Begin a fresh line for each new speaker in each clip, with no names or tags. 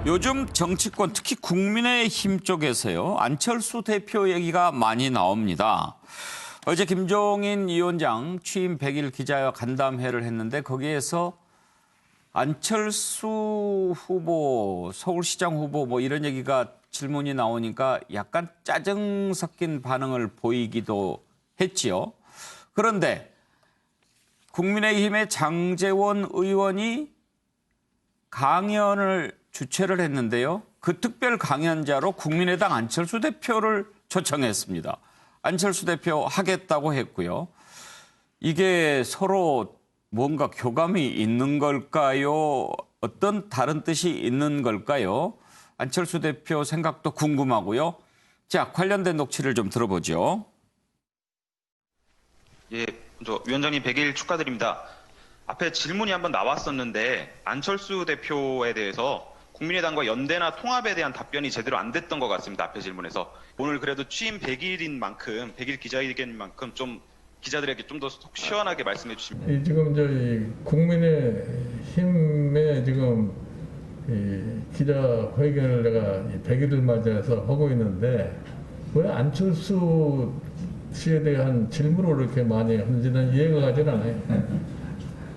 요즘 정치권 특히 국민의힘 쪽에서요. 안철수 대표 얘기가 많이 나옵니다. 어제 김종인 위원장 취임 100일 기자와 간담회를 했는데 거기에서 안철수 후보, 서울시장 후보 뭐 이런 얘기가 질문이 나오니까 약간 짜증 섞인 반응을 보이기도 했지요. 그런데 국민의힘의 장제원 의원이 강연을 주최를 했는데요. 그 특별 강연자로 국민의당 안철수 대표를 초청했습니다. 안철수 대표 하겠다고 했고요. 이게 서로 뭔가 교감이 있는 걸까요? 어떤 다른 뜻이 있는 걸까요? 안철수 대표 생각도 궁금하고요. 자, 관련된 녹취를 좀 들어보죠.
예, 먼저 위원장님 100일 축하드립니다. 앞에 질문이 한번 나왔었는데 안철수 대표에 대해서 국민의당과 연대나 통합에 대한 답변이 제대로 안 됐던 것 같습니다. 앞에 질문에서. 오늘 그래도 취임 100일인 만큼, 100일 기자회견인 만큼 좀 기자들에게 좀 더 속 시원하게 말씀해 주시면.
지금 저희 국민의힘의 지금 기자회견을 내가 100일을 맞이해서 하고 있는데 왜 안철수 씨에 대한 질문을 이렇게 많이 하는지는 이해가 가질 않아요.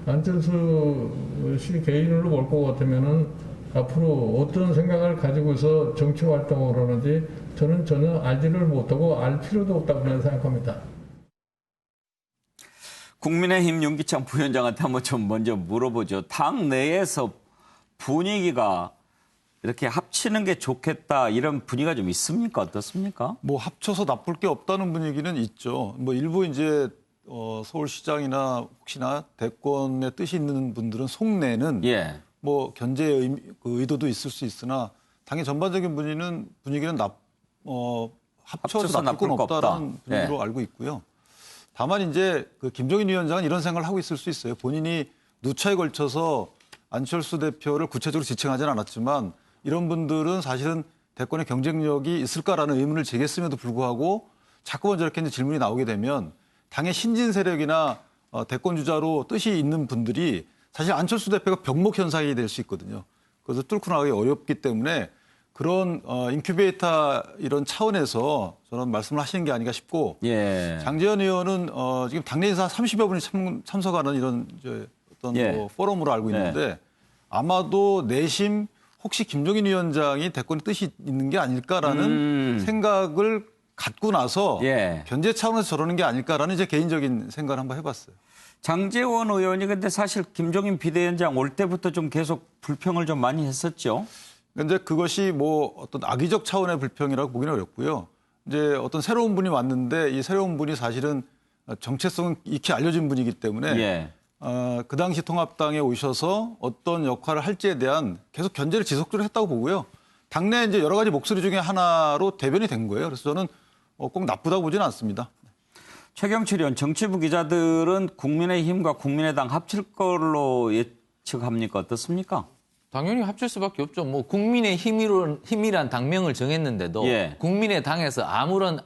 안철수 씨 개인으로 볼 것 같으면은 앞으로 어떤 생각을 가지고서 정치 활동을 하는지 저는 전혀 알지를 못하고 알 필요도 없다고 생각합니다.
국민의힘 윤기찬 부위원장한테 한번 좀 먼저 물어보죠. 당 내에서 분위기가 이렇게 합치는 게 좋겠다 이런 분위기가 좀 있습니까? 어떻습니까?
뭐 합쳐서 나쁠 게 없다는 분위기는 있죠. 뭐 일부 이제 서울시장이나 혹시나 대권의 뜻이 있는 분들은 속내는
예.
뭐 견제의 의도도 있을 수 있으나 당의 전반적인 분위기는 합쳐서 나쁠 건 없다라는 분위기로
예.
알고 있고요. 다만 이제 그 김종인 위원장은 이런 생각을 하고 있을 수 있어요. 본인이 누차에 걸쳐서 안철수 대표를 구체적으로 지칭하지는 않았지만 이런 분들은 사실은 대권의 경쟁력이 있을까라는 의문을 제기했음에도 불구하고 자꾸만 저렇게 이제 질문이 나오게 되면 당의 신진 세력이나 대권 주자로 뜻이 있는 분들이 사실 안철수 대표가 병목 현상이 될 수 있거든요. 그래서 뚫고 나가기 어렵기 때문에 그런 인큐베이터 이런 차원에서 저는 말씀을 하시는 게 아닌가 싶고
예.
장제원 의원은 지금 당내 인사 30여 분이 참석하는 이런 어떤
예.
뭐 포럼으로 알고 있는데 아마도 내심 혹시 김종인 위원장이 대권의 뜻이 있는 게 아닐까라는 생각을 갖고 나서
예.
견제 차원에서 저러는 게 아닐까라는 이제 개인적인 생각을 한번 해봤어요.
장제원 의원이 근데 사실 김종인 비대위원장 올 때부터 좀 계속 불평을 좀 많이 했었죠.
근데 그것이 뭐 어떤 악의적 차원의 불평이라고 보기는 어렵고요. 이제 어떤 새로운 분이 왔는데 이 새로운 분이 사실은 정체성은 익히 알려진 분이기 때문에
예.
그 당시 통합당에 오셔서 어떤 역할을 할지에 대한 계속 견제를 지속적으로 했다고 보고요. 당내 이제 여러 가지 목소리 중에 하나로 대변이 된 거예요. 그래서 저는 꼭 나쁘다고 보지는 않습니다.
최경칠 의원, 정치부 기자들은 국민의힘과 국민의당 합칠 걸로 예측합니까? 어떻습니까?
당연히 합칠 수밖에 없죠. 뭐 국민의힘이란 당명을 정했는데도
예.
국민의당에서 아무런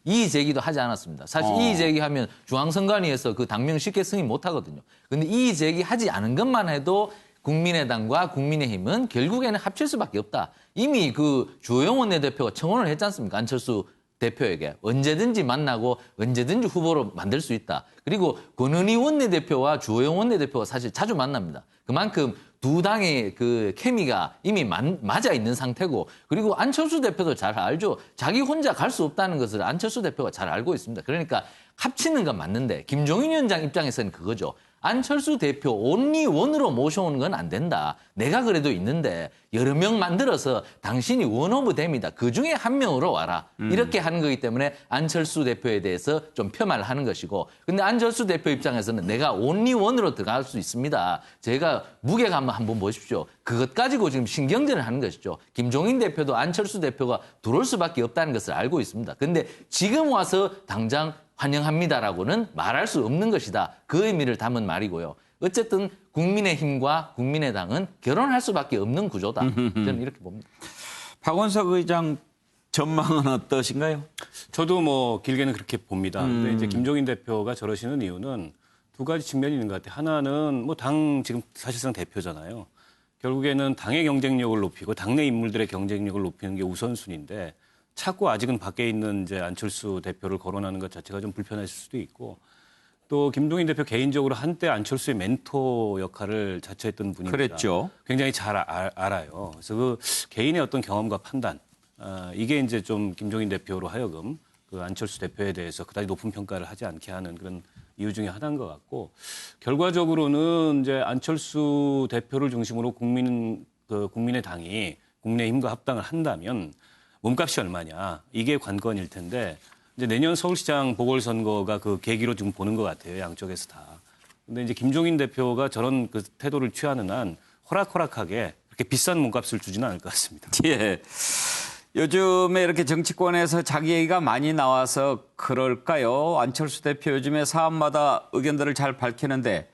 이의 제기도 하지 않았습니다. 사실 이의 제기하면 중앙선관위에서 그 당명 쉽게 승인 못하거든요. 그런데 이의 제기하지 않은 것만 해도 국민의당과 국민의힘은 결국에는 합칠 수밖에 없다. 이미 그 주호영 원내대표가 청원을 했지 않습니까? 안철수 대표에게 언제든지 만나고 언제든지 후보로 만들 수 있다. 그리고 권은희 원내대표와 주호영 원내대표가 사실 자주 만납니다. 그만큼 두 당의 그 케미가 이미 맞아 있는 상태고 그리고 안철수 대표도 잘 알죠. 자기 혼자 갈 수 없다는 것을 안철수 대표가 잘 알고 있습니다. 그러니까 합치는 건 맞는데 김종인 위원장 입장에서는 그거죠. 안철수 대표 온리 원으로 모셔오는 건 안 된다. 내가 그래도 있는데 여러 명 만들어서 당신이 원 오브 댐이다. 그중에 한 명으로 와라. 이렇게 하는 거기 때문에 안철수 대표에 대해서 좀 폄하를 하는 것이고 근데 안철수 대표 입장에서는 내가 온리 원으로 들어갈 수 있습니다. 제가 무게감 한번 보십시오. 그것 가지고 지금 신경전을 하는 것이죠. 김종인 대표도 안철수 대표가 들어올 수밖에 없다는 것을 알고 있습니다. 근데 지금 와서 당장 환영합니다라고는 말할 수 없는 것이다. 그 의미를 담은 말이고요. 어쨌든 국민의힘과 국민의당은 결혼할 수밖에 없는 구조다. 저는 이렇게 봅니다.
박원석 의장 전망은 어떠신가요?
저도 뭐 길게는 그렇게 봅니다. 근데 이제 김종인 대표가 저러시는 이유는 두 가지 측면이 있는 것 같아요. 하나는 뭐 당 지금 사실상 대표잖아요. 결국에는 당의 경쟁력을 높이고 당내 인물들의 경쟁력을 높이는 게 우선순위인데 자꾸 아직은 밖에 있는 이제 안철수 대표를 거론하는 것 자체가 좀 불편하실 수도 있고 또 김종인 대표 개인적으로 한때 안철수의 멘토 역할을 자처했던 분이니까
그랬죠.
굉장히 잘 알아요. 그래서 그 개인의 어떤 경험과 판단 이게 이제 좀 김종인 대표로 하여금 그 안철수 대표에 대해서 그다지 높은 평가를 하지 않게 하는 그런 이유 중에 하나인 것 같고 결과적으로는 이제 안철수 대표를 중심으로 국민의당이 국민의힘과 합당을 한다면 몸값이 얼마냐 이게 관건일 텐데 이제 내년 서울시장 보궐선거가 그 계기로 지금 보는 것 같아요 양쪽에서 다. 근데 이제 김종인 대표가 저런 그 태도를 취하는 한 호락호락하게 그렇게 비싼 몸값을 주지는 않을 것 같습니다.
예. 요즘에 이렇게 정치권에서 자기 얘기가 많이 나와서 그럴까요? 안철수 대표 요즘에 사안마다 의견들을 잘 밝히는데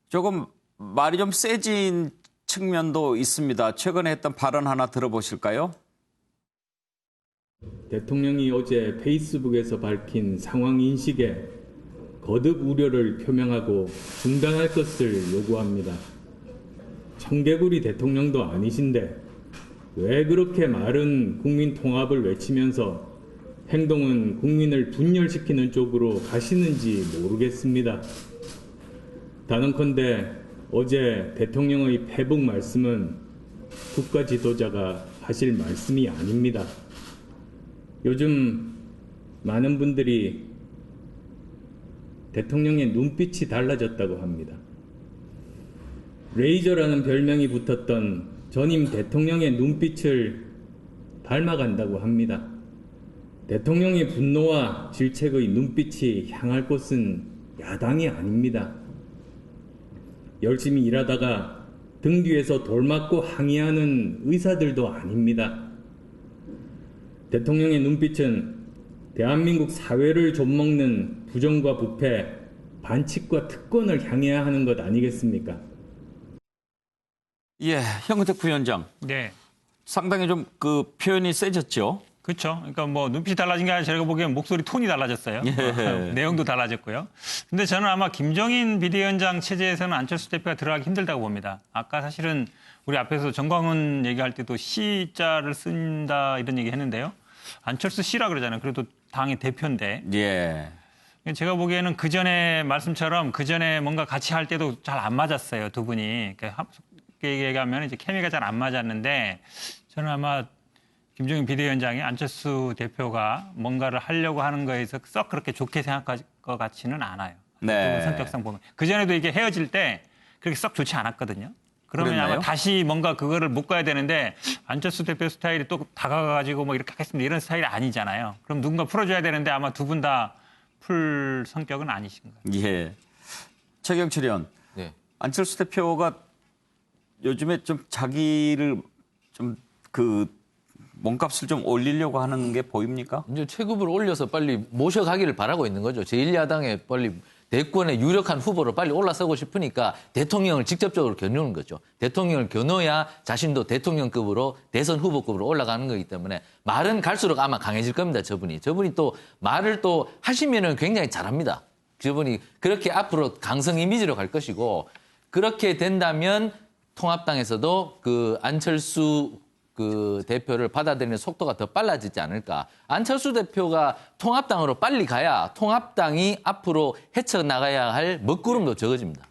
조금 말이 좀 세진 측면도 있습니다. 최근에 했던 발언 하나 들어보실까요?
대통령이 어제 페이스북에서 밝힌 상황 인식에 거듭 우려를 표명하고 중단할 것을 요구합니다. 청개구리 대통령도 아니신데 왜 그렇게 말은 국민 통합을 외치면서 행동은 국민을 분열시키는 쪽으로 가시는지 모르겠습니다. 단언컨대 어제 대통령의 페북 말씀은 국가 지도자가 하실 말씀이 아닙니다. 요즘 많은 분들이 대통령의 눈빛이 달라졌다고 합니다. 레이저라는 별명이 붙었던 전임 대통령의 눈빛을 닮아간다고 합니다. 대통령의 분노와 질책의 눈빛이 향할 곳은 야당이 아닙니다. 열심히 일하다가 등 뒤에서 돌 맞고 항의하는 의사들도 아닙니다. 대통령의 눈빛은 대한민국 사회를 좀먹는 부정과 부패, 반칙과 특권을 향해야 하는 것 아니겠습니까?
예, 현근택 부위원장.
네.
상당히 좀 그 표현이 세졌죠.
그렇죠. 그러니까 뭐 눈빛이 달라진 게 아니라 제가 보기엔 목소리 톤이 달라졌어요.
예.
내용도 달라졌고요. 근데 저는 아마 김종인 비대위원장 체제에서는 안철수 대표가 들어가기 힘들다고 봅니다. 아까 사실은 우리 앞에서 정광훈 얘기할 때도 C자를 쓴다 이런 얘기 했는데요. 안철수 C라 그러잖아요. 그래도 당의 대표인데.
예.
제가 보기에는 그전에 말씀처럼 그전에 뭔가 같이 할 때도 잘 안 맞았어요. 두 분이. 그러니까 얘기하면 이제 케미가 잘 안 맞았는데 저는 아마 김종인 비대위원장이 안철수 대표가 뭔가를 하려고 하는 거에서 썩 그렇게 좋게 생각할 것 같지는 않아요.
네.
두 분 성격상 보면. 그전에도 이게 헤어질 때 그렇게 썩 좋지 않았거든요. 그러면
그랬나요?
아마 다시 뭔가 그거를 묶어야 되는데 안철수 대표 스타일이 또 다가가가지고 뭐 이렇게 하겠습니다. 이런 스타일이 아니잖아요. 그럼 누군가 풀어줘야 되는데 아마 두 분 다 풀 성격은 아니신 거예요.
예. 최경철 의원.
네.
안철수 대표가 요즘에 좀 자기를 좀 그 몸값을 좀 올리려고 하는 게 보입니까?
이제 체급을 올려서 빨리 모셔가기를 바라고 있는 거죠. 제1야당에 빨리 대권의 유력한 후보로 빨리 올라서고 싶으니까 대통령을 직접적으로 겨누는 거죠. 대통령을 겨눠야 자신도 대통령급으로 대선 후보급으로 올라가는 거기 때문에 말은 갈수록 아마 강해질 겁니다. 저분이 또 말을 또 하시면은 굉장히 잘합니다. 저분이 그렇게 앞으로 강성 이미지로 갈 것이고 그렇게 된다면 통합당에서도 그 안철수 그 대표를 받아들이는 속도가 더 빨라지지 않을까. 안철수 대표가 통합당으로 빨리 가야 통합당이 앞으로 헤쳐나가야 할 먹구름도 적어집니다.